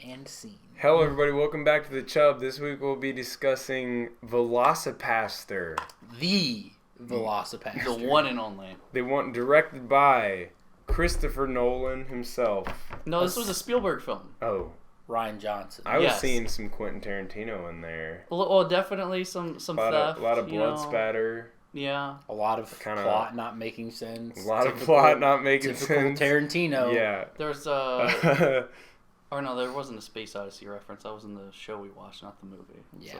And scene. Hello, everybody. Welcome back to the Chub. This week we'll be discussing Chubbypastor. The Chubbypastor. The one and only. Directed by Christopher Nolan himself. No, this was a Spielberg film. Oh. Rian Johnson. I was seeing some Quentin Tarantino in there. Well, definitely some theft. A lot of blood spatter. Yeah. A lot of plot not making sense. A lot of plot not making sense. Typical Tarantino. Yeah. There's or no, there wasn't a Space Odyssey reference. That was in the show we watched, not the movie. Yeah.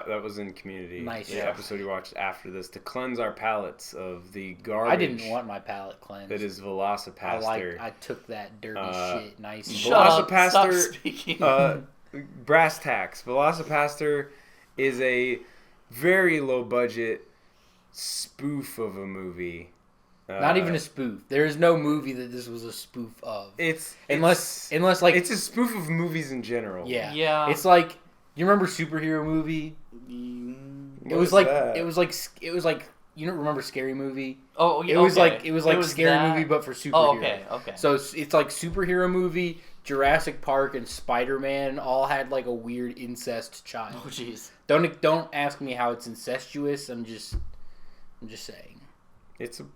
That was in Community. Nice. The episode we watched after this to cleanse our palates of the garbage. I didn't want my palate cleansed. That is Chubbypastor. I took that dirty shit nice. Shut up. Stop Chubbypastor. speaking. Brass tacks. Chubbypastor is a very low budget spoof of a movie. Not even a spoof. There is no movie that this was a spoof of. Unless like it's a spoof of movies in general. Yeah. Yeah. It's like, you remember Superhero Movie? It was like you don't remember Scary Movie? Oh, yeah. It was like Scary Movie but for superheroes. Oh, okay. So it's like Superhero Movie, Jurassic Park, and Spider-Man all had like a weird incest child. Oh, jeez. Don't ask me how it's incestuous. I'm just saying. It's an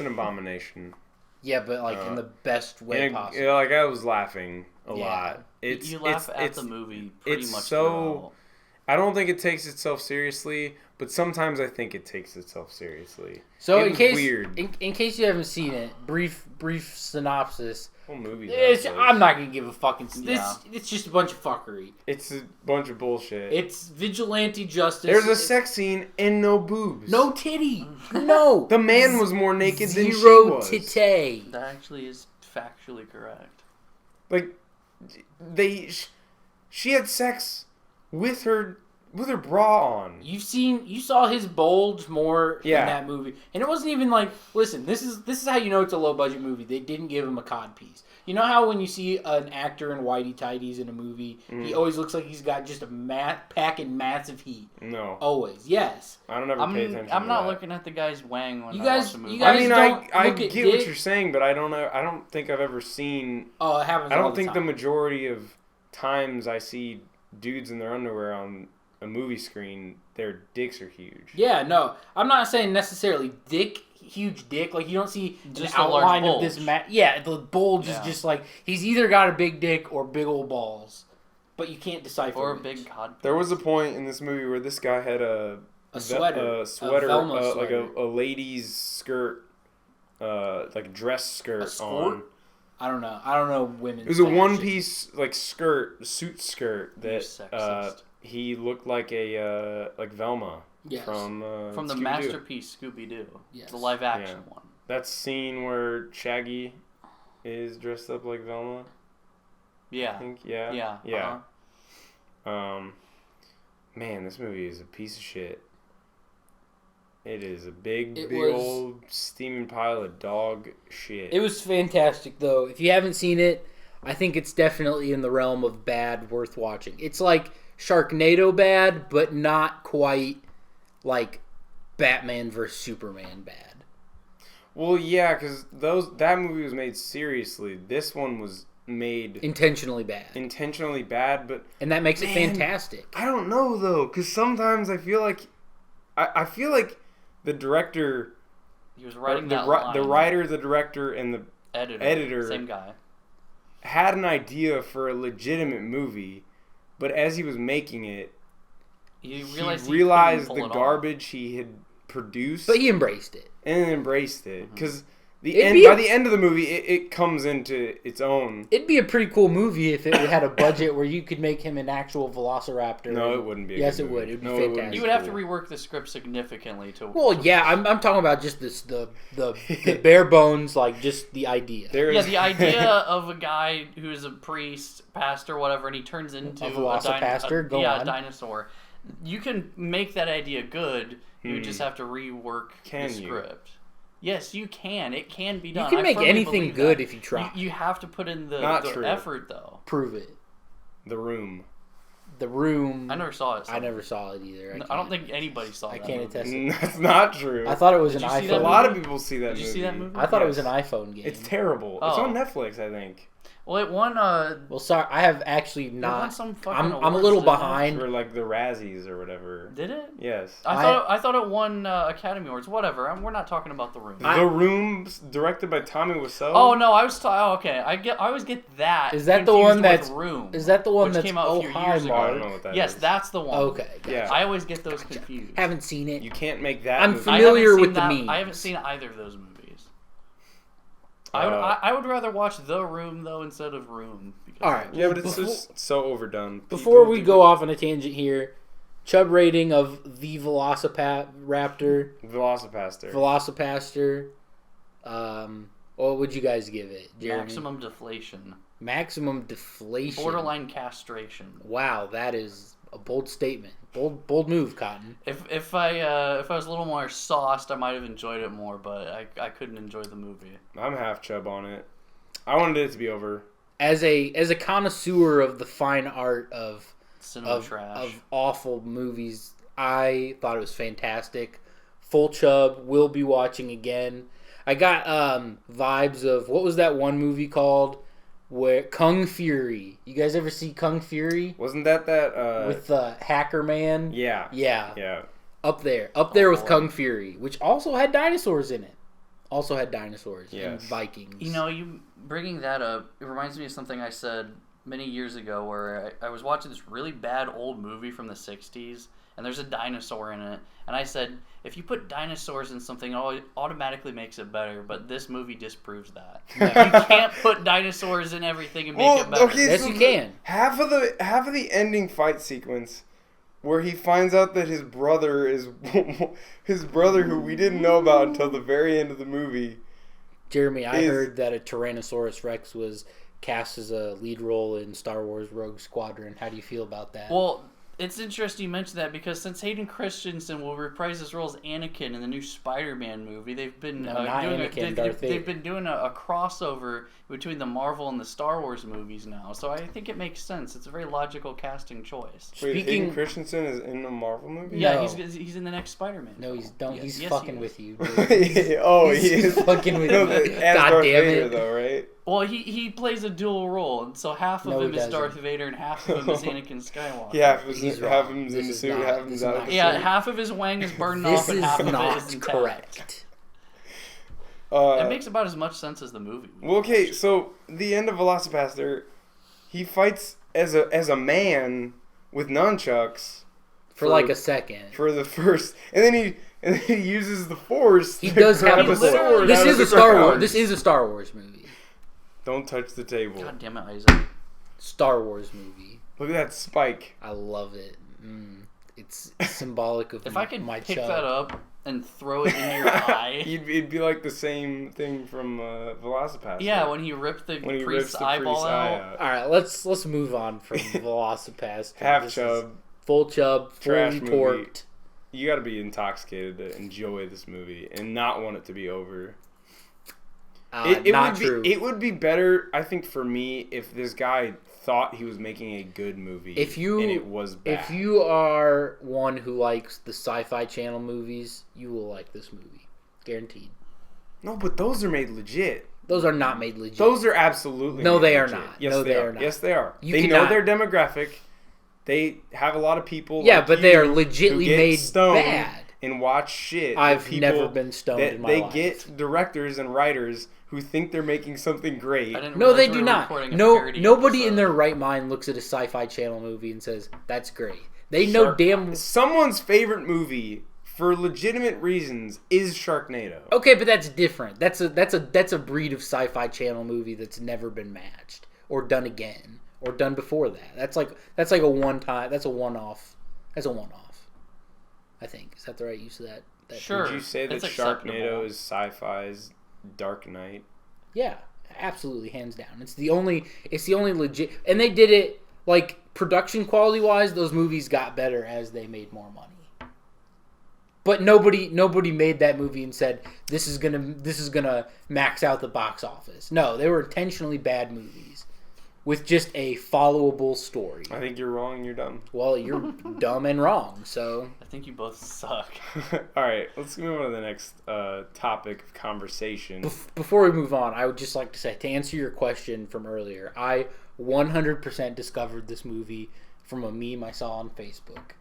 abomination. Yeah, but like in the best way possible. I was laughing a lot. You laugh at the movie pretty much. So I don't think it takes itself seriously, but sometimes I think it takes itself seriously. So in case you haven't seen it, brief synopsis. Whole movie. I'm not gonna give a fucking. Yeah. It's just a bunch of fuckery. It's a bunch of bullshit. It's vigilante justice. There's a sex scene and no boobs. No titty. No. The man was more naked than she was. Zero titty. That actually is factually correct. Like, she had sex with her bra on. You saw his bulge more in that movie, and it wasn't even like. Listen, this is how you know it's a low budget movie. They didn't give him a codpiece. You know how when you see an actor in whitey tighties in a movie, he always looks like he's got just a packing massive heat. No, always yes. I don't ever pay attention. I'm not looking at the guy's wang when I watch the movie. I get what you're saying, but I don't think I've ever seen. Oh, it happens. I don't think the majority of times I see dudes in their underwear on a movie screen, their dicks are huge. Yeah, no. I'm not saying necessarily huge dick. Like, you don't see just an outline of this yeah, the bulge is just like, he's either got a big dick or big old balls. But you can't decipher or which. A big cod. There was a point in this movie where this guy had a sweater. Like a lady's skirt, like dress skirt on. I don't know women. It was a one-piece like suit skirt that he looked like a like Velma from the Scooby-Doo. masterpiece Scooby-Doo. Yes. The live action one. That scene where Shaggy is dressed up like Velma. Yeah. I think yeah. Uh-huh. Man, this movie is a piece of shit. It is a big old steaming pile of dog shit. It was fantastic, though. If you haven't seen it, I think it's definitely in the realm of bad, worth watching. It's like Sharknado bad, but not quite like Batman vs. Superman bad. Well, yeah, because that movie was made seriously. This one was made intentionally bad, and that makes it fantastic. I don't know though, because sometimes I feel like the director, he was writing the writer, the director, and the editor, same guy, had an idea for a legitimate movie, but as he was making it, he realized the garbage he had produced, but he embraced it because. By the end of the movie, it comes into its own. It'd be a pretty cool movie if it had a budget where you could make him an actual Velociraptor. No, it wouldn't be. Yes, it would. It'd be fantastic. You would have to rework the script significantly to. Well, yeah, I'm talking about just the bare bones, like just the idea. The idea of a guy who's a priest, pastor, whatever, and he turns into a Velocipastor. A dinosaur. You can make that idea good. You just have to rework the script. Yes, you can. It can be done. You can make anything good if you try. You have to put in the effort, though. Prove it. The Room. I never saw it. I never saw it either. I don't think anybody saw it. I can't attest it. That's not true. I thought it was an iPhone. A lot of people see that movie. Did you see that movie? I thought it was an iPhone game. It's terrible. It's on Netflix, I think. Well, it won. Well, sorry, I have actually not. I'm a awards, little behind. For like the Razzies or whatever. Did it? Yes. I thought it won Academy Awards. Whatever. We're not talking about The Room. The Room, directed by Tommy Wiseau. Oh no, I was. Okay, I always get that. Is that the one that's Room? Is that the one that's came out a few years ago? I don't know what that is. Yes, that's the one. Okay. Gotcha. Yeah. I always get those confused. Haven't seen it. You can't make that. I'm movie. familiar with the meme. I haven't seen either of those movies. I would rather watch The Room though instead of Room. All right. Yeah, but it's just so overdone. Before we go off on a tangent here, Chubb rating of the Velocipastor. What would you guys give it, Jeremy? Maximum deflation. Maximum deflation. Borderline castration. Wow, that is a bold statement. Bold move, Cotton. If I was a little more sauced, I might have enjoyed it more, but I couldn't enjoy the movie. I'm half Chubb on it. I wanted it to be over. As a connoisseur of the fine art of cinema trash, of awful movies, I thought it was fantastic. Full Chubb, will be watching again. I got vibes of, what was that one movie called? Where Kung Fury. You guys ever see Kung Fury? Wasn't that with the hacker man? Yeah. Yeah. Up there with Kung Fury, which also had dinosaurs in it. And Vikings. You know, you bringing that up, it reminds me of something I said many years ago where I was watching this really bad old movie from the 60s, and there's a dinosaur in it. And I said, if you put dinosaurs in something, it automatically makes it better. But this movie disproves that. You can't put dinosaurs in everything and make it better. Okay, yes, you can. Half of the ending fight sequence, where he finds out that his brother is his brother, who we didn't know about until the very end of the movie. Jeremy, I heard that a Tyrannosaurus Rex was cast as a lead role in Star Wars Rogue Squadron. How do you feel about that? Well, it's interesting you mention that because since Hayden Christensen will reprise his role as Anakin in the new Spider-Man movie, they've been they've been doing a crossover between the Marvel and the Star Wars movies now. So I think it makes sense. It's a very logical casting choice. Wait, Hayden Christensen is in a Marvel movie? Yeah, No. he's in the next Spider-Man. No, he's don't. Yes, He's yes, fucking he with you. He's fucking with you. As God Darth damn Vader, it! though, right? Well, he plays a dual role, and so half of him is doesn't. Darth Vader and half of him is Anakin Skywalker. Yeah, half of him's in the suit, half of him's out of the suit. Yeah, half of his wang is burned off, and half of it is intact. Correct. It makes about as much sense as the movie. Well, okay, so the end of Velocipastor, he fights as a man with nunchucks for like a second. For the first, and then he uses the Force. He does have a sword. This is a Star Wars. This is a Star Wars movie. Don't touch the table. God damn it, Isaac. Star Wars movie. Look at that spike. I love it. It's symbolic of if I could my pick chub. that up and throw it in your eye. It'd be like the same thing from Velocipastor. Yeah, when he ripped the priest's eyeball out. All right, let's move on from Velocipastor. Half chub, full chub, fully porked. You got to be intoxicated to enjoy this movie and not want it to be over. It would be better, I think, for me if this guy thought he was making a good movie and it was bad. If you are one who likes the Sci-Fi Channel movies, you will like this movie. Guaranteed. No, but those are made legit. Those are not made legit. Those are absolutely No, they legit. are not. Yes, no, they are. not. Yes, they are. You they cannot. know their demographic. They have a lot of people but they are legitimately made bad. And watch shit. I've never been stoned in my life. They get directors and writers who think they're making something great. No, they do not. Nobody in their right mind looks at a Sci-Fi Channel movie and says, that's great. They know damn... Someone's favorite movie, for legitimate reasons, is Sharknado. Okay, but that's different. That's a breed of Sci-Fi Channel movie that's never been matched or done again or done before that. That's like a one-time... That's a one-off. That's a one-off. I think. Is that the right use of that? Sure. Would you say that Sharknado is Sci-Fi's Dark Knight? Yeah, absolutely, hands down. It's the only legit, and they did it like production quality wise. Those movies got better as they made more money. But nobody made that movie and said this is gonna max out the box office. No, they were intentionally bad movies with just a followable story. I think you're wrong and you're dumb. Well, you're dumb and wrong, so... I think you both suck. Alright, let's move on to the next topic of conversation. Before we move on, I would just like to say, to answer your question from earlier, I 100% discovered this movie from a meme I saw on Facebook.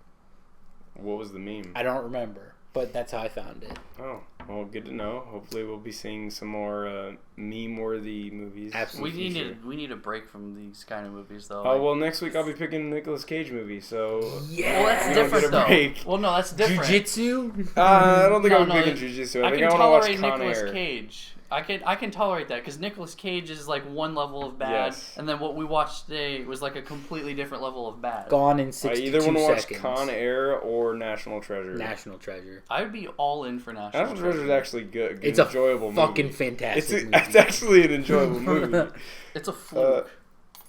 What was the meme? I don't remember, but that's how I found it. Oh, well, good to know. Hopefully we'll be seeing some more meme-worthy movies. Absolutely. We need a break from these kind of movies, though. Oh, well, next week I'll be picking a Nicolas Cage movie, so... Yeah! Well, that's different, though. Well, no, that's different. Jiu-Jitsu? I don't think I'm picking Jiu-Jitsu. I think I want to watch Con Nicolas Air. Cage. I can tolerate that because Nicolas Cage is like one level of bad, and then what we watched today was like a completely different level of bad. Gone in 62 seconds. I either want to watch Con Air or National Treasure. National Treasure. I would be all in for National Treasure. Is actually good. It's enjoyable a fucking movie. fantastic movie. It's actually an enjoyable movie. It's a fluke.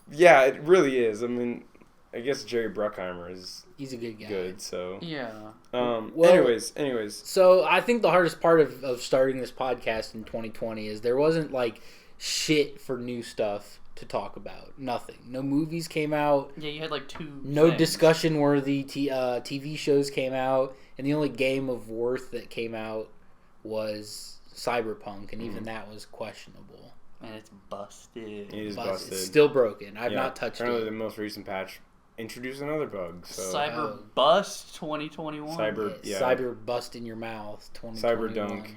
Yeah, it really is. I mean, I guess Jerry Bruckheimer is... He's a good guy. Good, so... Yeah. Well, anyways. So, I think the hardest part of starting this podcast in 2020 is there wasn't, like, shit for new stuff to talk about. Nothing. No movies came out. Yeah, you had, like, two No discussion-worthy TV shows came out. And the only game of worth that came out was Cyberpunk. And even that was questionable. And it's busted. It is busted. It's still broken. I've not touched apparently it. The most recent patch introduced another bug. So. Cyber Bust 2021. Cyber Bust in your mouth 2021. Cyber Dunk.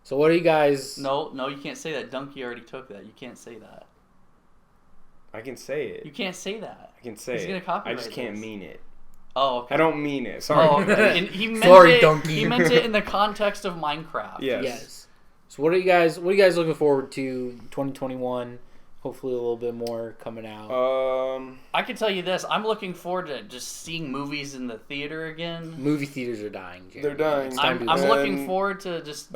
So what do you guys... No, you can't say that. Donkey already took that. You can't say that. I can say it. You can't say that. I can say He's gonna it. copyright I just can't mean it. Oh, okay. I don't mean it. Sorry. Oh, okay. And he meant Sorry, it, Donkey. He meant it in the context of Minecraft. Yes. So what are you guys looking forward to 2021? Hopefully a little bit more coming out. I can tell you this. I'm looking forward to just seeing movies in the theater again. Movie theaters are dying, Jerry. They're dying. I'm looking forward to just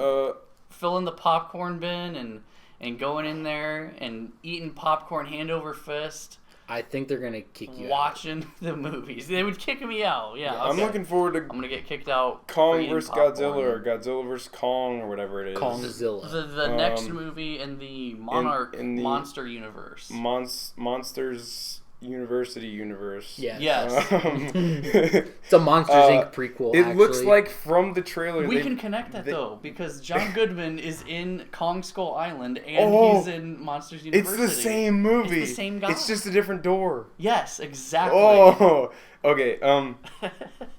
filling the popcorn bin and going in there and eating popcorn hand over fist. I think they're going to kick you watching the movies. They would kick me out. Yeah. I'm looking forward to... I'm going to get kicked out. Kong vs. Godzilla or Godzilla vs. Kong or whatever it is. Kongzilla. The next movie in the Monster universe. Monsters University universe. Yes. It's a Monsters Inc. prequel. It looks like from the trailer. We can connect that though because John Goodman is in Kong Skull Island and he's in Monsters University. It's the same movie. It's the same guy. It's just a different door. Yes, exactly. Oh, okay.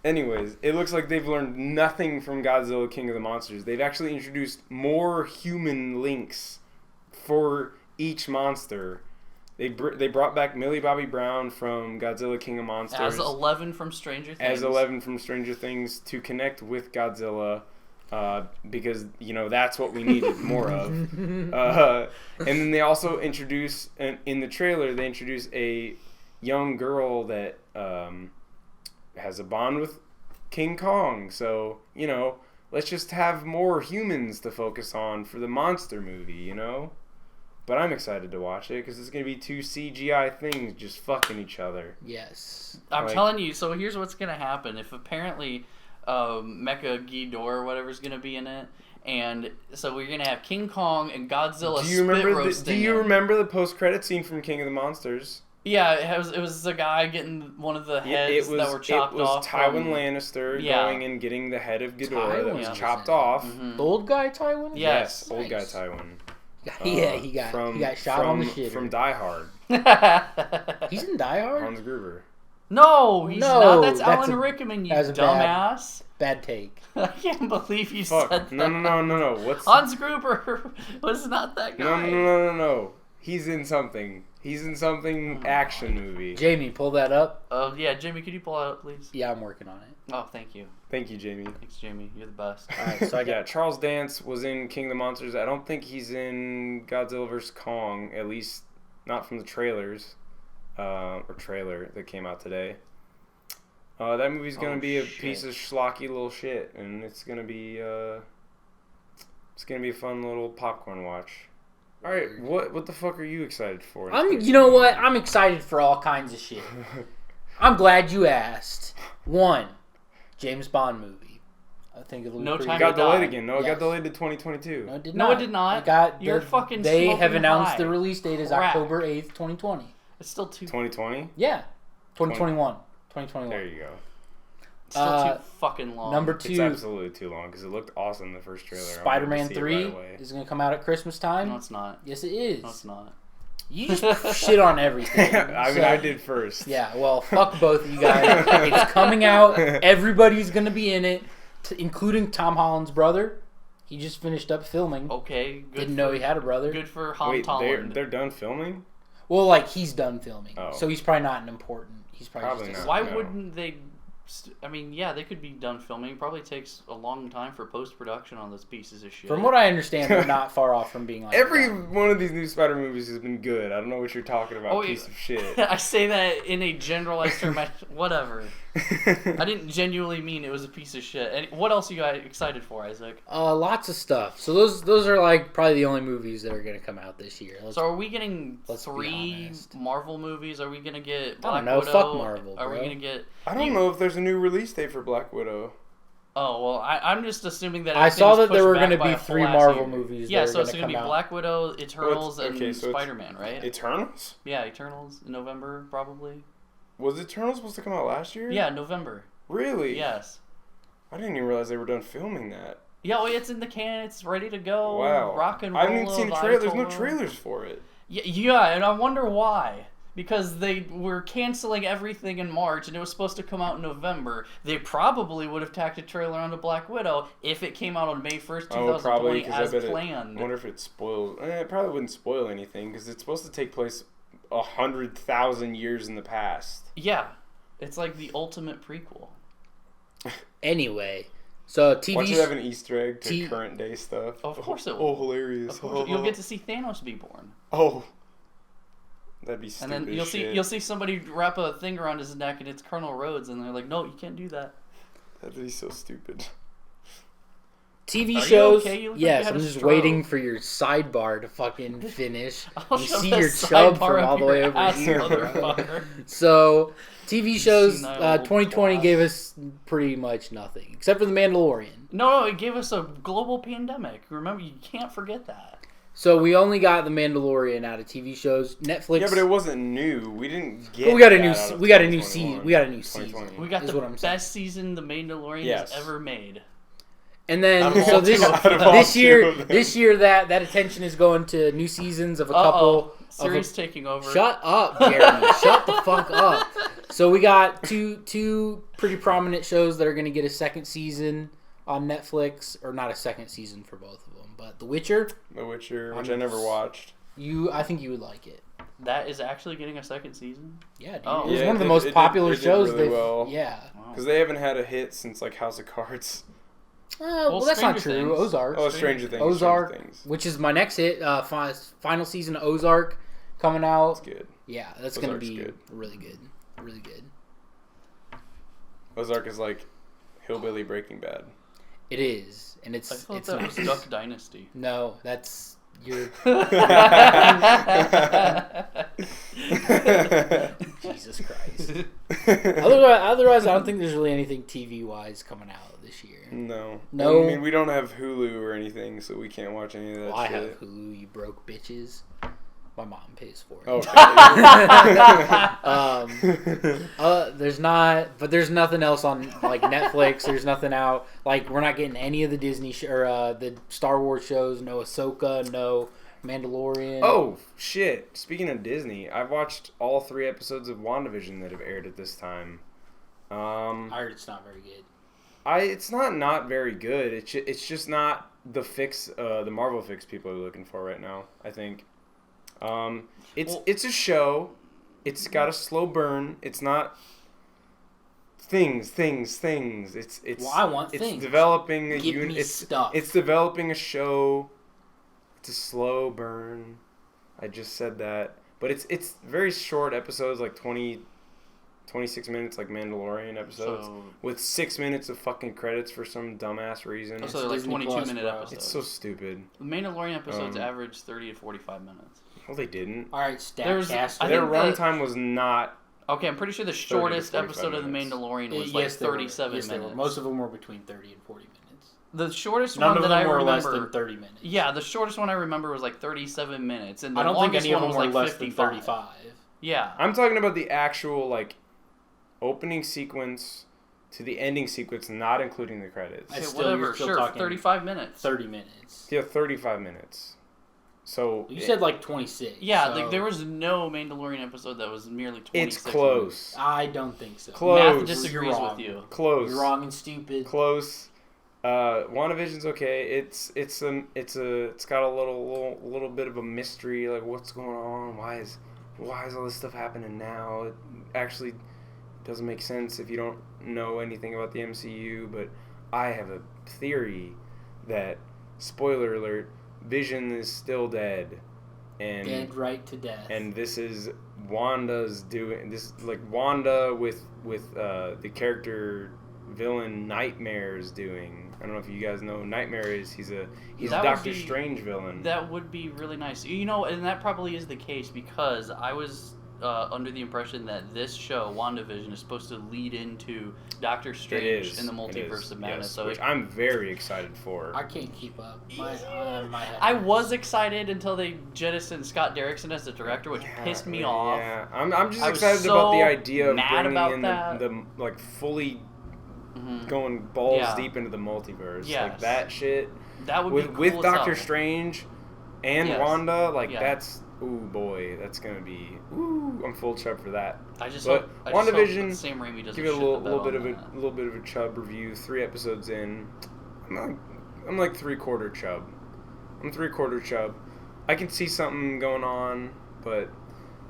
Anyways, it looks like they've learned nothing from Godzilla King of the Monsters. They've actually introduced more human links for each monster. They brought back Millie Bobby Brown from Godzilla King of Monsters. As 11 from Stranger Things. To connect with Godzilla. Because, that's what we needed more of. And then they also introduce, in the trailer, they introduce a young girl that has a bond with King Kong. So, let's just have more humans to focus on for the monster movie, But I'm excited to watch it because it's going to be two CGI things just fucking each other. Yes. I'm telling you, so here's what's going to happen. If apparently Mecha Ghidorah or whatever's going to be in it, and so we're going to have King Kong and Godzilla Do you remember the post-credit scene from King of the Monsters? Yeah, it was a guy getting one of the heads that were chopped off. It was Tywin Lannister going and getting the head of Ghidorah that was chopped off. Mm-hmm. The old guy Tywin? Yes, old guy Tywin. Yeah, he got shot on the shitter. From Die Hard. He's in Die Hard? Hans Gruber. No, he's not. That's Alan Rickman, you dumbass. Bad take. I can't believe you said that. No. What's Hans Gruber was not that guy. No. He's in something. He's in something action movie. Jamie, pull that up. Yeah, Jamie, could you pull it up, please? Yeah, I'm working on it. Oh, thank you. Thank you, Jamie. Thanks, Jamie. You're the best. All right, so Charles Dance was in King of the Monsters. I don't think he's in Godzilla vs. Kong, at least not from the trailers, or trailer that came out today. That movie's going to be a piece of schlocky little shit, and it's going to be a fun little popcorn watch. All right, what the fuck are you excited for? You know what? I'm excited for all kinds of shit. I'm glad you asked. One, James Bond movie. I think it'll No be Time It got to delayed Die. again. No, it got delayed to 2022. No, it did No, not. it did not. You're fucking They have smoking announced high. the release date is Crap. October 8th, 2020. It's still too... 2020? Yeah. 2021. 2021. There you go. It's still too fucking long. Number 2. It's absolutely too long because it looked awesome in the first trailer. Spider-Man 3 is going to come out at Christmas time. No, it's not. Yes, it is. No, it's not. You just shit on everything. I mean, I did first. Yeah, well, fuck both of you guys. It's coming out. Everybody's going to be in it, including Tom Holland's brother. He just finished up filming. Okay. Didn't know he had a brother. Good for Holland. They're done filming? Well, like, he's done filming. Oh. So he's probably not an important... He's probably just... not. Why No. wouldn't they... I mean, yeah, they could be done filming. It probably takes a long time for post-production on those pieces of shit. From what I understand, they're not far off from being like... Every one of these new Spider movies has been good. I don't know what you're talking about, piece of shit. I say that in a generalized term. Whatever. I didn't genuinely mean it was a piece of shit. And what else are you guys excited for, Isaac? Lots of stuff. So those are like probably the only movies that are going to come out this year. So are we getting 3 Marvel movies? Are we going to get Black I don't know. Widow? Fuck Marvel, Are we bro. going to get... I don't know if there's a new release date for Black Widow. Oh, well, I'm just assuming that I saw that there were going to be 3 Marvel movies Yeah, that so are it's going going to to be come Black Widow, Eternals, and so Spider-Man, right? Eternals? Yeah, Eternals in November, probably. Was Eternals supposed to come out last year? Yeah, November. Really? Yes. I didn't even realize they were done filming that. Yeah, well, it's in the can. It's ready to go. Wow. Rock and roll. I haven't even seen a trailer. There's no trailers for it. Yeah, and I wonder why. Because they were canceling everything in March, and it was supposed to come out in November. They probably would have tacked a trailer onto Black Widow if it came out on May 1st, 2020 as planned. I wonder if it spoils... it probably wouldn't spoil anything, because it's supposed to take place 100,000 years in the past. Yeah. It's like the ultimate prequel. Anyway, so TV... Watch it have an Easter egg to current day stuff. Of course it will. Oh, hilarious. Of course, you'll get to see Thanos be born. Oh. That'd be stupid. And then you'll see somebody wrap a thing around his neck and it's Colonel Rhodes, and they're like, "No, you can't do that." That'd be so stupid. TV Are shows. You okay? You look like yes, you had I'm a just stroke. waiting for your sidebar to fucking finish. I'll You shove see that your chub sidebar from up all the your way over ass, here. motherfucker. So, TV shows. Senile old 2020 twat. gave us pretty much nothing except for The Mandalorian. No, it gave us a global pandemic. Remember, you can't forget that. So we only got The Mandalorian out of TV shows. Netflix. Yeah, but it wasn't new. We didn't get. But we got a that new. out of We got a new season. 2021. We got a new season. 2020. We got is the what I'm saying. best season The Mandalorian Yes. has ever made. And then Out of so all this two of them. this year that attention is going to new seasons of a couple. Series taking over. Shut up, Jeremy. Shut the fuck up. So we got two pretty prominent shows that are going to get a second season on Netflix, or not a second season for both of them, but The Witcher. The Witcher, which I never watched. I think you would like it. That is actually getting a second season? Yeah, dude. Oh. It was Yeah, one of the it most did- popular it did shows. really well. Yeah. Wow. Because they haven't had a hit since like House of Cards. Well, that's not Stranger true. Things. Ozark. Oh, Stranger Things. Ozark, Stranger Things. which is my next hit. Final season of Ozark coming out. That's good. Yeah, that's going to Ozark's be good. really good. Really good. Ozark is like hillbilly Breaking Bad. It is, and it's I thought it's that nice. was Duck Dynasty. No, that's your Jesus Christ. Otherwise, I don't think there's really anything TV wise coming out this year. No. No. I mean, we don't have Hulu or anything, so we can't watch any of that Well, I shit. have Hulu, you broke bitches. My mom pays for it. Okay. There's nothing else on like Netflix. There's nothing out. Like we're not getting any of the Disney or the Star Wars shows. No Ahsoka. No Mandalorian. Oh shit! Speaking of Disney, I've watched all 3 episodes of WandaVision that have aired at this time. I heard it's not very good. It's not very good. It's just not the fix, the Marvel fix people are looking for right now. I think. It's a show. It's got a slow burn. It's not things. It's Well, I want it's things. developing a Give me stuff. It's developing a show. It's a slow burn. I just said that, but it's very short episodes, like 26 minutes, like Mandalorian episodes, with 6 minutes of fucking credits for some dumbass reason. So they're like Disney 22-minute Plus, episodes. It's so stupid. The Mandalorian episodes average 30 to 45 minutes. Well, they didn't. All right, Statcast. I Their think runtime was not. Okay, I'm pretty sure the shortest 45 episode of The minutes. Mandalorian was Yes, they were. 37 Yes, they were. minutes. Most of them were between 30 and 40 minutes. The shortest None one of that them I were remember, less than 30 minutes. Yeah, the shortest one I remember was like 37 minutes, and the I don't think longest any of one them was were like less than 55. 35. Yeah. I'm talking about the actual, like, opening sequence to the ending sequence, not including the credits. Okay, whatever, sure, 35 minutes. 30 minutes. Yeah, 35 minutes. So you said like 26. Yeah, so there was no Mandalorian episode that was merely 26. It's close. I don't think so. Close. Math disagrees with you. Close. You're wrong and stupid. Close. WandaVision's okay. It's got a little bit of a mystery, like what's going on? Why is all this stuff happening now? It actually doesn't make sense if you don't know anything about the MCU, but I have a theory that, spoiler alert, Vision is still dead. And dead right to death. And this is Wanda's doing this, like Wanda with the character villain Nightmare's doing. I don't know if you guys know who Nightmare is. He's a Doctor Strange villain. That would be really nice. You know, and that probably is the case because I was under the impression that this show, WandaVision, is supposed to lead into Doctor Strange in the Multiverse of Madness. Yes, so which I'm very excited for. I can't keep up. I was excited until they jettisoned Scott Derrickson as the director, which pissed me off. Yeah, I'm just excited about the idea of bringing in the like fully going balls deep into the multiverse. Yes. Like that shit. That would be cool with as Doctor hell. Strange and Wanda. Like that's that's gonna be I'm full chub for that. I just hope WandaVision, Sam Raimi doesn't give it a little bit of a chub review. 3 episodes in, I'm like 3/4 chub. I'm 3/4 chub. I can see something going on, but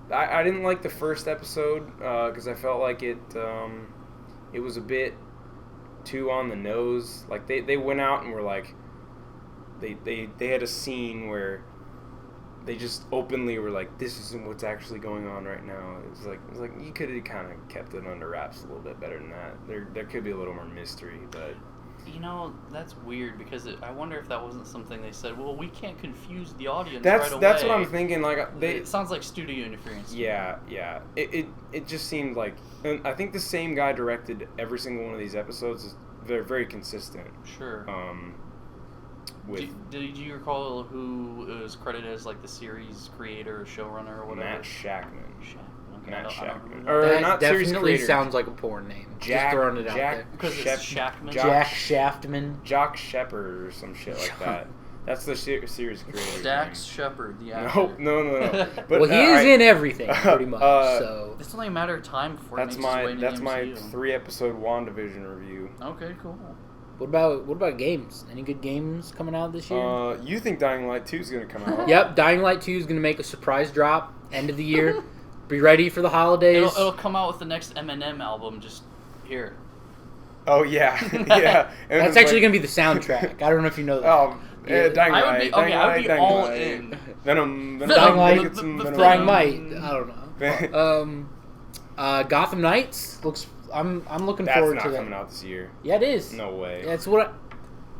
I didn't like the first episode because I felt like it was a bit too on the nose. Like they went out and were like they had a scene where they just openly were like, this isn't what's actually going on right now. It was like you could have kind of kept it under wraps a little bit better than that. There could be a little more mystery, but you know, that's weird because I wonder if that wasn't something they said. Well, we can't confuse the audience that's right away. That's what I'm thinking. Like it sounds like studio interference. Yeah. It just seemed like, and I think the same guy directed every single one of these episodes. They're very consistent. Sure. Did you recall who is credited as like the series creator or showrunner or whatever? Matt Shackman. Okay, Matt Shackman. That definitely sounds like a porn name. Just throwing it out there. Because it's Shackman. Jack Shaftman. Jock Shepard or some shit like that. That's the series creator. Dax Shepard, the actor. No. But, well, he is in everything pretty much. So it's only a matter of time before he makes his way to that's the my MCU. 3-episode WandaVision review. Okay, cool. What about games? Any good games coming out this year? You think Dying Light 2 is going to come out? Yep, Dying Light 2 is going to make a surprise drop end of the year. Be ready for the holidays. It'll come out with the next Eminem album. Just here. Oh yeah, yeah. That's actually going to be the soundtrack. I don't know if you know that. Oh, Dying Light. I would be all in. Venom. Dying Light. Dying Might. I don't know. Gotham Knights looks. I'm looking forward to that. That's not coming out this year. Yeah, it is. No way. That's what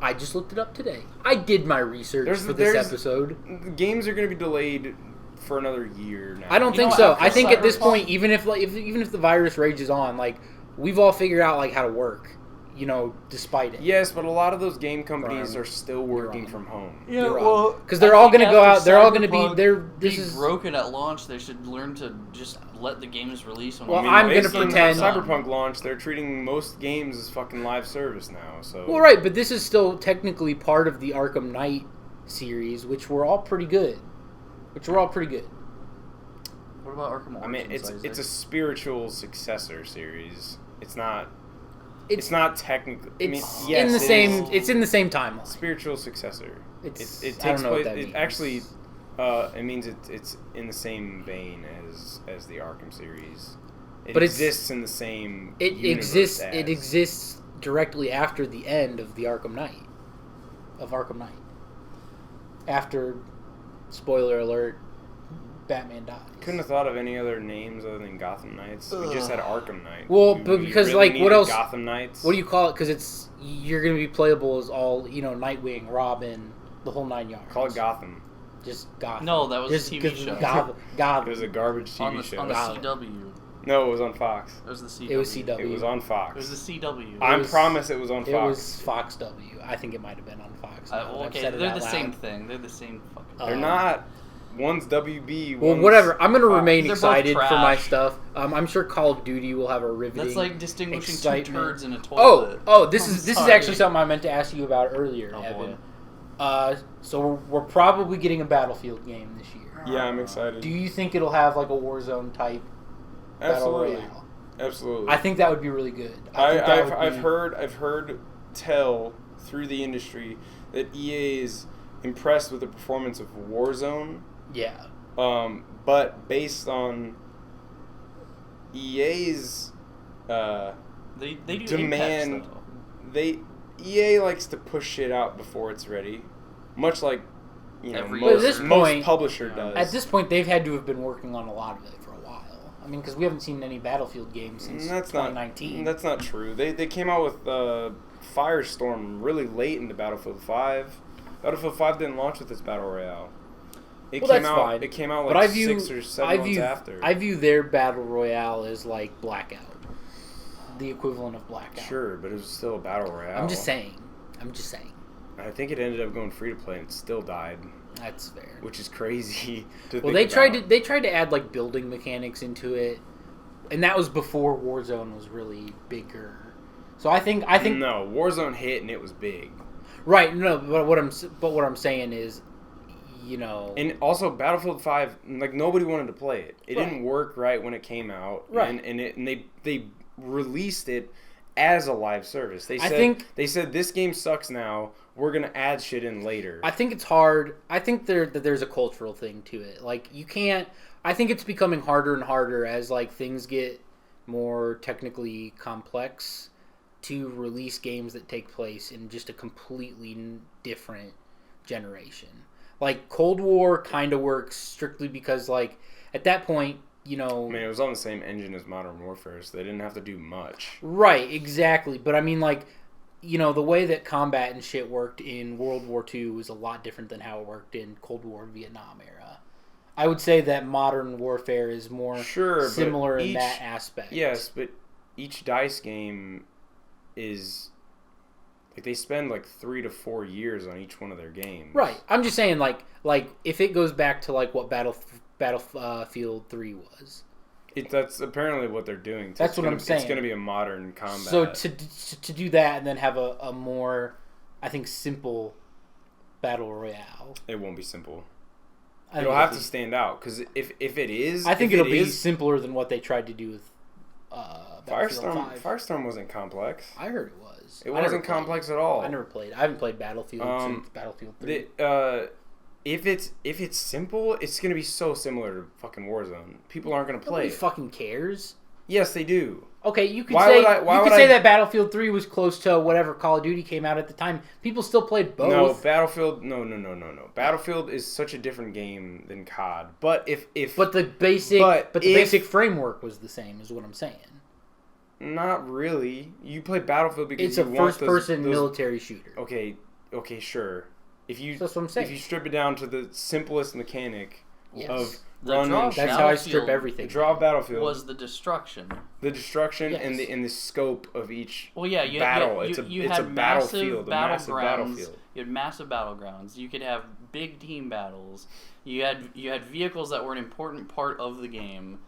I just looked it up today. I did my research for this episode. Games are going to be delayed for another year now. I don't think so. I think at this point, even if the virus rages on, like we've all figured out like how to work, despite it. Yes, but a lot of those game companies are still working from home. Yeah, well, because they're all going to go out. They're all going to be. This is broken at launch. They should learn to just let the games release. I'm going to pretend Cyberpunk launch. They're treating most games as fucking live service now. So well, right, but this is still technically part of the Arkham Knight series, which were all pretty good. What about Arkham Origins? I mean, it's a spiritual successor series. It's not technically. It's yes, in the same. It's in the same timeline. Spiritual successor. It takes I don't know place. What that means. Actually, it means it's in the same vein as the Arkham series. It exists in the same. It exists directly after the end of the Arkham Knight. After, spoiler alert, Batman dies. Couldn't have thought of any other names other than Gotham Knights. We just had Arkham Knight. Well, but because really what else? Gotham Knights. What do you call it? Because you're going to be playable as all Nightwing, Robin, the whole 9 yards. Call it Gotham. Just Gotham. No, that was a TV show. Gotham. It was a garbage TV show. On the CW. No, it was on Fox. It was the CW. It was CW. It was on Fox. It was the CW. I promise it was on Fox. It was Fox W. I think it might have been on Fox. Okay, they're the same thing. They're the same fucking. They're not. One's WB. Well, whatever. I'm gonna remain They're excited both for my trash. stuff. I'm sure Call of Duty will have a riveting. That's like distinguishing excitement. two turds in a toilet. This I'm is sorry. actually something I meant to ask you about earlier, Oh, Evan. boy. So we're probably getting a Battlefield game this year. Yeah, I'm excited. Do you think it'll have like a Warzone type Battle Royale? Absolutely. I think that would be really good. I've heard tell through the industry that EA is impressed with the performance of Warzone. Yeah. But based on EA's They do demand, Apex, EA likes to push shit out before it's ready, much like most publisher does. At this point, they've had to have been working on a lot of it for a while. I mean, because we haven't seen any Battlefield games since 2019. That's not true. They came out with Firestorm really late into Battlefield 5. Battlefield 5 didn't launch with its Battle Royale. That's fine. It came out like 6 or 7 months after. I view their Battle Royale as like Blackout. The equivalent of Blackout. Sure, but it was still a Battle Royale. I'm just saying. I think it ended up going free to play and it still died. That's fair. Which is crazy to Well, think they tried to add like building mechanics into it, and that was before Warzone was really bigger. So I think no, Warzone hit and it was big. Right. No, but what I'm saying is, and also Battlefield 5, like nobody wanted to play it. It Right. didn't work right when it came out. Right. And they released it as a live service. They said this game sucks now. We're gonna add shit in later. I think it's hard. I think that there's a cultural thing to it. Like you can't. I think it's becoming harder and harder as like things get more technically complex to release games that take place in just a completely different generation. Like Cold War kind of works strictly because like at that point, I mean, it was on the same engine as Modern Warfare, so they didn't have to do much. Right, exactly. But I mean, like, the way that combat and shit worked in World War II was a lot different than how it worked in Cold War Vietnam era. I would say that Modern Warfare is more similar in that aspect. Yes, but each DICE game is like they spend like 3 to 4 years on each one of their games. Right. I'm just saying, like if it goes back to like what Battlefield 3 was. That's apparently what they're doing. That's what I'm saying. It's going to be a modern combat. So to do that and then have a more, I think, simple battle royale. It won't be simple. It'll have to stand out because if it is, I think it'll be simpler than what they tried to do with Battlefield 5. Firestorm wasn't complex. I heard it was. It wasn't complex at all. I never played. I haven't played Battlefield since Battlefield 3. If it's simple, it's gonna be so similar to fucking Warzone. People aren't gonna play. Nobody it. fucking cares. Yes, they do. Okay, you could say that Battlefield 3 was close to whatever Call of Duty came out at the time. People still played both. No, Battlefield. No. Battlefield is such a different game than COD. But the basic framework was the same, is what I'm saying. Not really. You play Battlefield because it's a first-person military shooter. Okay, sure. That's what I'm saying. If you strip it down to the simplest mechanic of that's how I strip everything. The draw of Battlefield was the destruction. And the scope of each battle. It's a massive massive battlefield. You had massive battlegrounds. You could have big team battles. You had vehicles that were an important part of the game.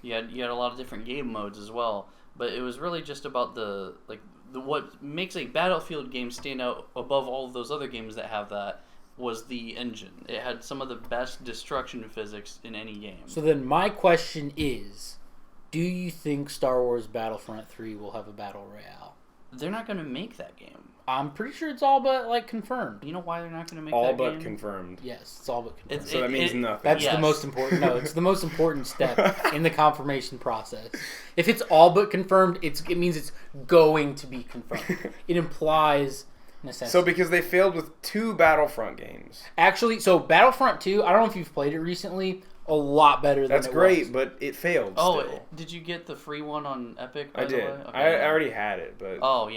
You had a lot of different game modes as well. But it was really just about what makes a Battlefield game stand out above all of those other games that have that was the engine. It had some of the best destruction physics in any game. So then my question is, do you think Star Wars Battlefront 3 will have a battle royale? They're not going to make that game. I'm pretty sure it's all but confirmed. You know why they're not going to make all that game? but confirmed. Yes, it's all but confirmed. So that means nothing. That's the most important. No, it's the most important step in the confirmation process. If it's all but confirmed, it means it's going to be confirmed. It implies necessity. So because they failed with 2 Battlefront games. Actually, so Battlefront 2, I don't know if you've played it recently. A lot better than That's great, but it failed. Still. Did you get the free one on Epic? I did. Okay. I already had it, but I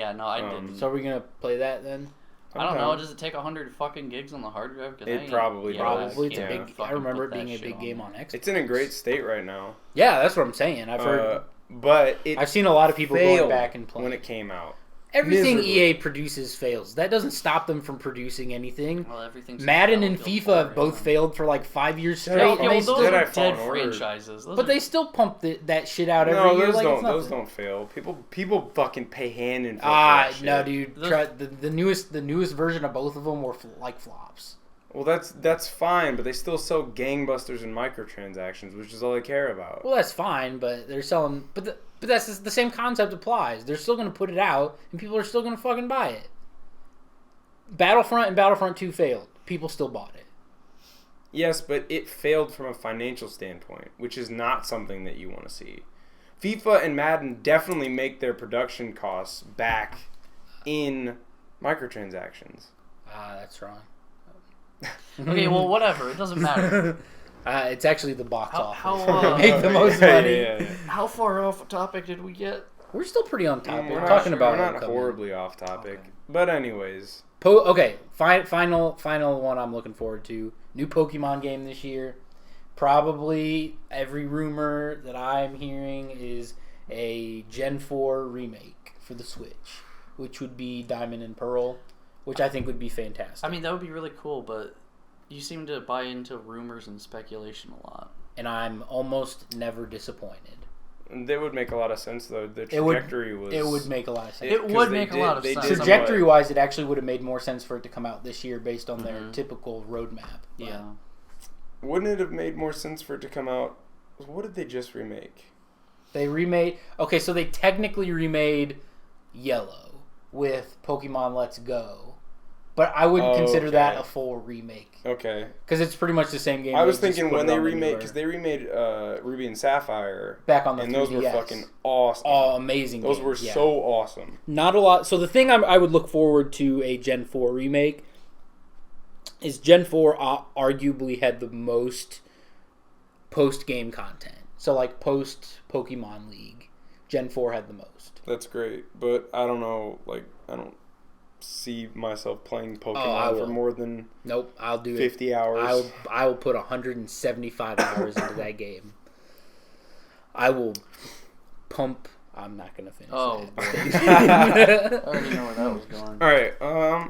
didn't. So are we gonna play that then? I don't know. Does it take 100 fucking gigs on the hard drive? It probably does. It's a big. I remember it being a big game on Xbox. It's in a great state right now. Yeah, that's what I'm saying. I've heard, but I've seen a lot of people going back and playing when it came out. Everything Miserably. EA produces fails. That doesn't stop them from producing anything. Well, everything's Madden and FIFA have both failed for like 5 years straight. Yeah, and well, they those still, Jedi are Fallen dead Order. franchises. Those but are- they still pump that shit out every No, year. those Like it's those nothing. don't fail. People fucking pay hand and foot for that No, shit. dude. Those- The newest version of both of them were like flops. Well, that's fine, but they still sell gangbusters and microtransactions, which is all they care about. Well, that's fine, but they're selling. But that's the same concept applies. They're still going to put it out, and people are still going to fucking buy it. Battlefront and Battlefront 2 failed. People still bought it. Yes, but it failed from a financial standpoint, which is not something that you want to see. FIFA and Madden definitely make their production costs back in microtransactions. That's wrong. Okay, well, whatever. It doesn't matter. It's actually the box How- office. how, They make the most Yeah, money. yeah. How far off topic did we get? We're still pretty on topic. We're We're talking about we're not upcoming. horribly off topic, Okay. but anyways, Okay, final one I'm looking forward to. New Pokemon game this year. Probably every rumor that I'm hearing is a Gen 4 remake for the Switch, which would be Diamond and Pearl, which I think would be fantastic. I mean, that would be really cool, but you seem to buy into rumors and speculation a lot. And I'm almost never disappointed. they would make a lot of sense though. The It would- trajectory was. It would make a lot of sense. It 'cause would they make a did- lot of they sense. did Trajectory-wise, it actually would have made more sense for it to come out this year based on their Mhm. typical roadmap. But Yeah. Wouldn't it have made more sense for it to come out? What did they just remake? They remade... Okay, so they technically remade Yellow with Pokemon Let's Go. But I wouldn't consider that okay. a full remake. Okay. Because it's pretty much the same game. I was they just thinking put when it they on the remade, newer- because they remade Ruby and Sapphire, Back on the and those were 3DS. fucking awesome. Oh, amazing Those games, were yeah. so awesome. Not a lot. So the thing I would look forward to a Gen 4 remake is Gen 4 arguably had the most post-game content. So like post-Pokemon League, Gen 4 had the most. That's great, but I don't know, like, I don't see myself playing I Pokemon for will. more than Nope, I'll do 50 it. hours. I will put 175 hours into that game. I will pump. I'm not gonna finish. Oh, that. I already know where that was going. All right,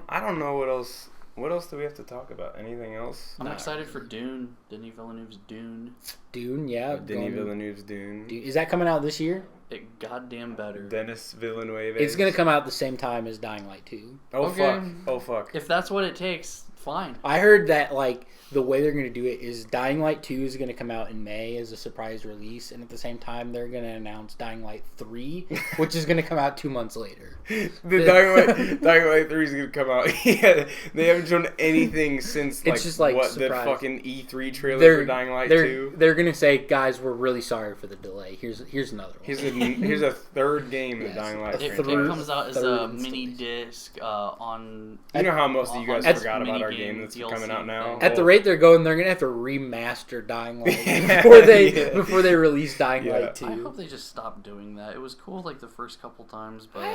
I don't know what else. What else do we have to talk about? Anything else? I'm excited for Dune. Denis Villeneuve's Dune. Dune, yeah. Denis going- Villeneuve's Dune. Is that coming out this year? It goddamn better. Dennis Villeneuve. It's gonna come out the same time as Dying Light 2. Oh Okay. fuck! Oh fuck! If that's what it takes, fine. I heard that like the way they're gonna do it is Dying Light 2 is gonna come out in May as a surprise release, and at the same time they're gonna announce Dying Light 3, which is gonna come out 2 months later. The Dying Light 3 is gonna come out. Yeah, they haven't shown anything since like, It's just, like, what surprise. the fucking E3 trailer for Dying Light 2. They're gonna say, guys, we're really sorry for the delay. Here's another one. Here's a third game in Yes. the Dying Light A It, franchise. it comes out as third a mini installation. disc on. You know how most of you guys on forgot about our minigame game that's DLC coming out now? thing. At the Well, rate they're going, they're gonna have to remaster Dying Light Yeah, before they release Dying Yeah. Light 2. I hope they just stop doing that. It was cool like the first couple times, but I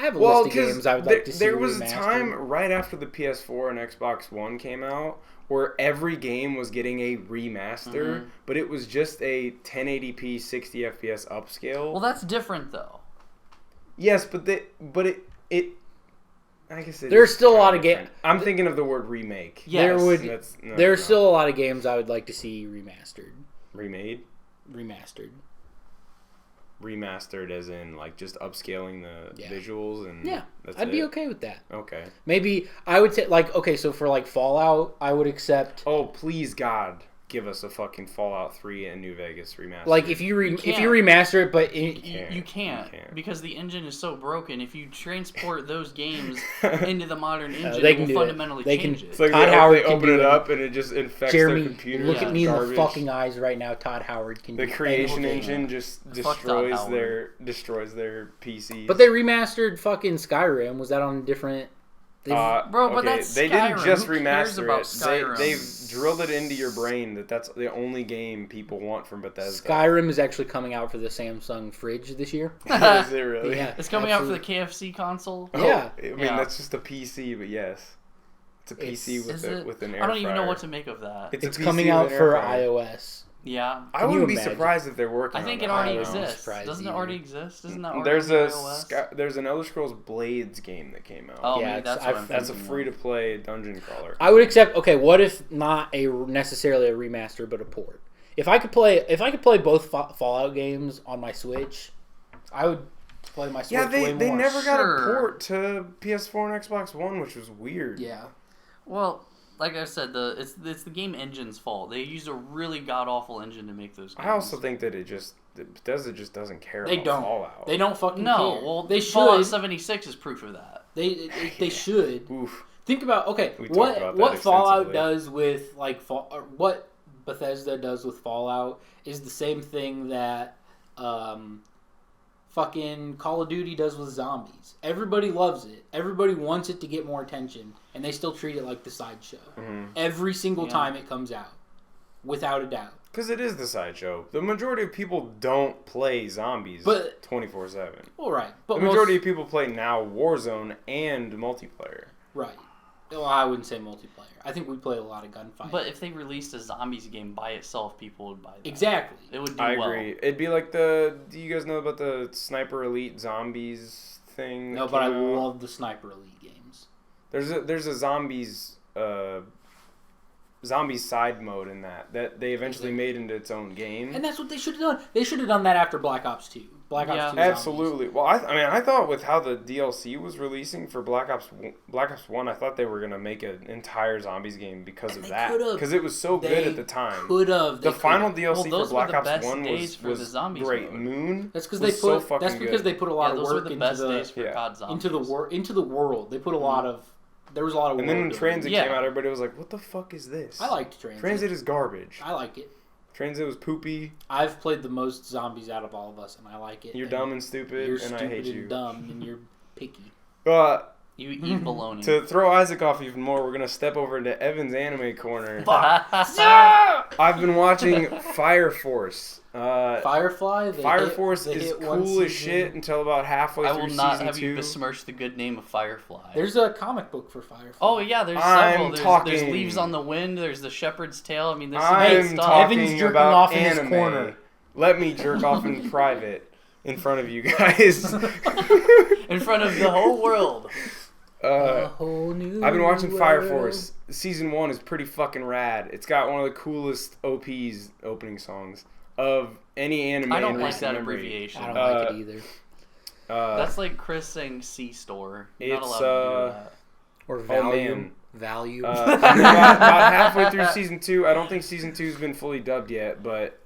have a Well, list of games I would like to see there was a remastered. time right after the PS4 and Xbox One came out where every game was getting a remaster, Mhm. but it was just a 1080p 60 FPS upscale. well, that's different though. Yes, but it. I guess it There's is still a kinda lot of different. I'm thinking of the word remake. Yes. There would No, there's no. still a lot of games I would like to see remastered. remade, remastered as in like just upscaling the Yeah. visuals and Yeah, that's I'd be it? okay with that. Okay. Maybe I would say like okay, so for like Fallout, I would accept Oh please God, give us a fucking Fallout 3 and New Vegas remaster. like if you can't. remaster it, but You can't. can't, You can't. because the engine is so broken. If you transport those games into the modern engine, they it can will do it. fundamentally They can- change It's it. like Todd they, Howard they can open do it that. up and it just infects Jeremy, their computer. look Yeah. at me in the Garbage. fucking eyes right now. Todd Howard can The do creation anything. engine just Fuck Todd destroys their PCs. But they remastered fucking Skyrim. Was that on a different? Bro, but that's they didn't Skyrim. just Who cares remaster about it. Skyrim? They've drilled it into your brain that that's the only game people want from Bethesda. Skyrim is actually coming out for the Samsung fridge this year. Is it really? Yeah. It's coming out for the absolutely. KFC console. Oh, Yeah. I mean Yeah. that's just a PC, but yes, it's a PC It's- with Is it? with an air I don't even know fryer. what to make of that. It's a It's PC coming with out an air for fryer. iOS. Yeah. I wouldn't be surprised if they're working. I think on it already that. exists. Doesn't it already exist? Isn't that already There's an Elder Scrolls Blades game that came out. Oh, yeah, that's a free to play dungeon crawler. I would accept. Okay, what if not necessarily a remaster, but a port? If I could play both Fallout games on my Switch, I would play my Switch. Yeah, they way more. never got a port to PS4 and Xbox One, which was weird. Yeah. Well, like I said, it's the game engine's fault. They used a really god awful engine to make those games. I also think that it just doesn't care about Fallout. They don't fucking care. Well, they should. Fallout 76 is proof of that. They should. Oof. Think about what Fallout does with what Bethesda does with Fallout is the same thing that fucking Call of Duty does with zombies. Everybody loves it. Everybody wants it to get more attention, and they still treat it like the sideshow. Mm-hmm. Every single time it comes out, without a doubt. Because it is the sideshow. The majority of people don't play zombies 24/7. Well, right. But the majority of people play now Warzone and multiplayer. Right. Well, I wouldn't say multiplayer. I think we play a lot of gunfighting. But if they released a zombies game by itself, people would buy that. Exactly. It would do I well. agree. It'd be like do you guys know about the Sniper Elite Zombies thing? No, but I love the Sniper Elite games. There's a zombies side mode in that they eventually made into its own game. And that's what they should have done. They should have done that after Black Ops 2. Black Ops 2 absolutely. Well, I thought with how the DLC was releasing for Black Ops 1, I thought they were going to make an entire zombies game because of that. Because it was so good at the time. The final DLC for Black Ops 1 was great. Moon. That's because they put a lot of work into the world. They put a lot of there was a lot of work. And then when Transit came out, everybody was like, "What the fuck is this?" I liked Transit. Transit is garbage. I like it. Transit was poopy. I've played the most zombies out of all of us, and I like it. You're dumb and stupid, and I hate you. You're dumb and you're picky. You eat bologna. To throw Isaac off even more, we're going to step over into Evan's anime corner. I've been watching Fire Force. Firefly? Fire Force is cool as shit until about halfway through season 2. I will not have you besmirch the good name of Firefly. There's a comic book for Firefly. Oh, yeah, there's several. There's Leaves on the Wind, there's The Shepherd's Tale. I mean, there's some great stuff. Evan's jerking off in his corner. Let me jerk off in private in front of you guys. In front of the whole world. A whole new I've been watching Fire world. Force. Season 1 is pretty fucking rad. It's got one of the coolest OPs, opening songs, of any anime. I don't like that abbreviation. I don't like it either. That's like Chris saying C-store. You're not allowed to do that. Or volume. Value. About halfway through season 2, I don't think season 2's been fully dubbed yet, but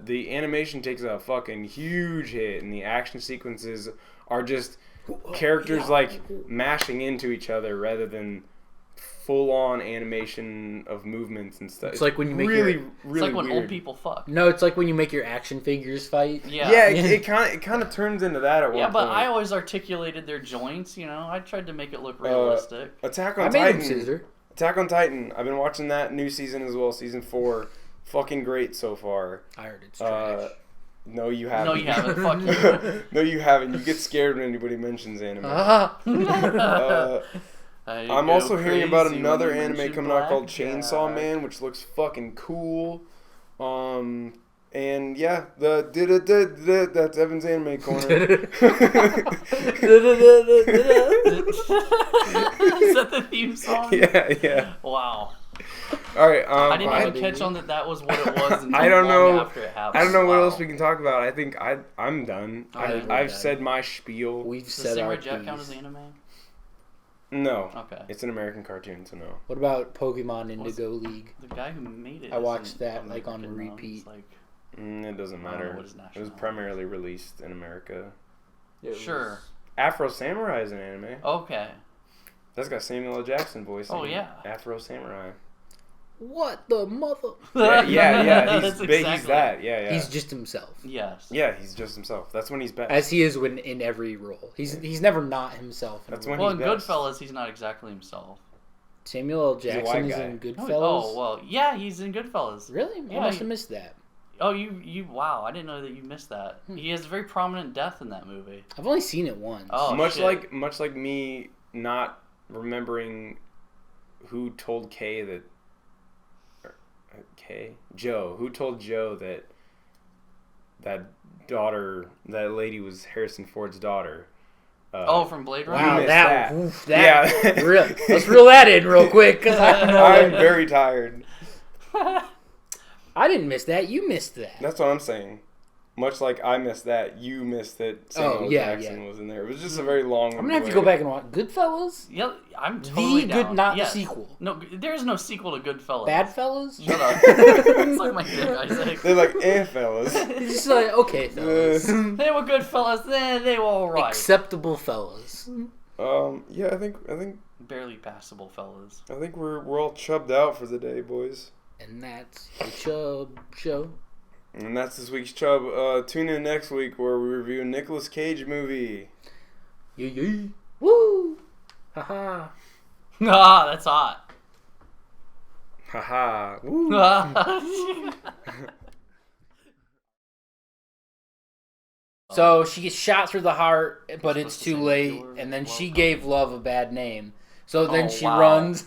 the animation takes a fucking huge hit, and the action sequences are just characters like mashing into each other rather than full-on animation of movements and stuff. It's like when you make it's like when old people fuck. No, it's like when you make your action figures fight. Yeah, it kind of turns into that at one point. Yeah, but I always articulated their joints. You know, I tried to make it look realistic. Attack on Titan. I've been watching that new season as well, season 4. Fucking great so far. I heard it's trash. No, you haven't. No, you haven't. Fuck you. No, you haven't. You get scared when anybody mentions anime. I'm also hearing about another anime coming out called Chainsaw Man, which looks fucking cool. And yeah, that's Evan's anime corner. Is that the theme song? Yeah. Wow. All right. I didn't even catch on that was what it was until I don't know. After it happened. I don't know what else we can talk about. I think I'm done. I've said my spiel. We've Does said Samurai our Jack piece. count as anime? No. Okay. It's an American cartoon, so no. What about Pokemon Indigo League? The guy who made it. I watched that on repeat. It doesn't matter. It was primarily released in America. Sure. Afro Samurai is an anime. Okay. That's got Samuel L. Jackson voicing. Oh yeah. Afro Samurai. What the mother? Yeah. He's That's big. exactly. He's that. Yeah. He's just himself. Yes. Yeah, he's just himself. That's when he's best. As he is in every role. He's never not himself. That's when Well, in he's best. Goodfellas, he's not exactly himself. Samuel L. Jackson is in Goodfellas. Oh well, yeah, he's in Goodfellas. Really? Yeah, I must have missed that. Oh, you! Wow, I didn't know that you missed that. He has a very prominent death in that movie. I've only seen it once. Oh, much shit. like me not remembering who told Kay that. Okay, Joe. Who told Joe that lady was Harrison Ford's daughter? From Blade Runner. Wow, that yeah. Let's reel that in real quick. Cause I'm very tired. I didn't miss that. You missed that. That's what I'm saying. Much like I missed that, you missed that Samuel Jackson was in there. It was just a very long. I'm gonna have to go back and watch Goodfellas. Yeah, I'm totally down. The sequel. No, there is no sequel to Goodfellas. Badfellas? Shut up. It's like my dick, Isaac. They're like, fellas. It's just like, okay, fellas. They were good fellas. They were all right. Acceptable fellas. Yeah, I think barely passable fellas. I think we're all chubbed out for the day, boys. And that's the Chub Show. And that's this week's Chubb. Tune in next week where we review a Nicolas Cage movie. Yeah. Woo! Haha. Ah, that's hot. Haha. Woo. So she gets shot through the heart, but it's too late, and then she gave love a bad name. So then she runs.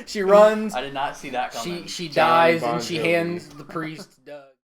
She runs. I did not see that coming. She dies, and she hands the priest Doug.